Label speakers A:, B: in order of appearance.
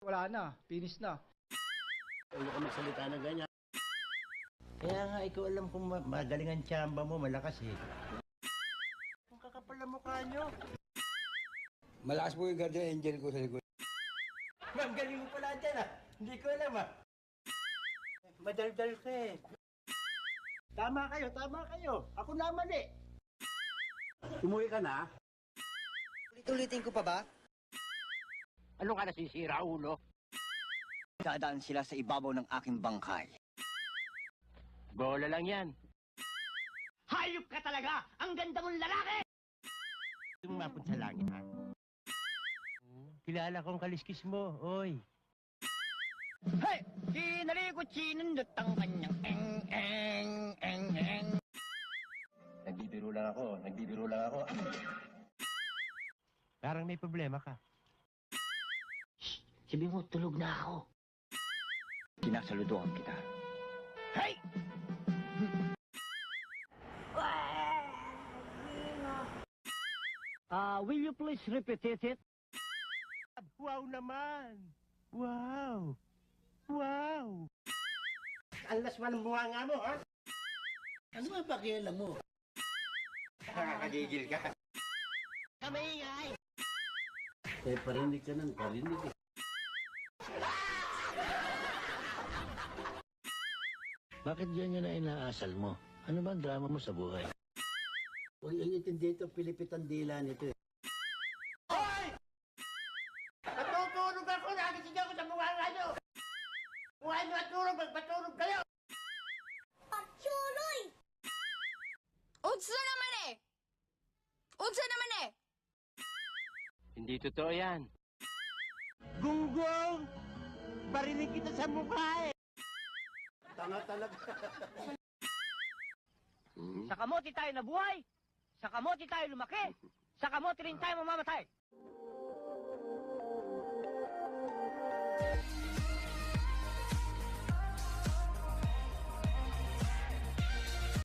A: Wala na, finish na.
B: Huwag ka magsalita na ganyan. Kaya nga, ikaw alam kung magaling ang tsamba mo, malakas eh. Ang kakapal na mukha nyo.
C: Malakas po yung guardian angel ko sa likod.
B: Ma'am, galing mo pala dyan ah. Hindi ko alam ah. Madaldal ka eh. Tama kayo. Ako naman eh.
C: Umuwi ka na?
D: Ulitin ko pa ba?
B: Ano ka nasisira, ulo?
D: Dadaan sila sa ibabaw ng aking bangkay.
B: Bola lang yan.
E: Hayop ka talaga! Ang ganda mong lalaki!
B: Tumapon sa langit ha. Kilala kong kaliskis mo, oy.
E: Hey! Kinalikot sinundot ang kanyang eng.
B: Nagbibiro lang ako. Parang may problema ka.
E: Sabi mo, tulog na ako.
D: Sinasaludoan kita.
E: Hey! Will you please repeat it?
B: Wow naman! Wow! Ang laswa ng bunga nga mo, ha?
C: Ano ba pakialam mo?
B: Nakakagigil ka.
E: Kamingay!
C: Eh, parinig ka ng parinig eh.
B: Bakit ganyan na inaasal mo? Ano ba ang drama mo sa buhay?
C: Huwag yung intindi ito, pilipit ang dila nito eh.
B: Natutulog ako! Nagising ako sa bunga nga nyo! Buhay nyo at tulog! Magpatulog kayo!
F: Patsuloy! Udso naman eh! Udso naman eh!
B: Hindi totoo yan. Gunggong! Barinig kita sa mukha eh!
C: Tanga talaga.
E: Sa kamote tayo nabuhay! Sa kamote tayo lumaki! Sa kamote rin tayo mamamatay!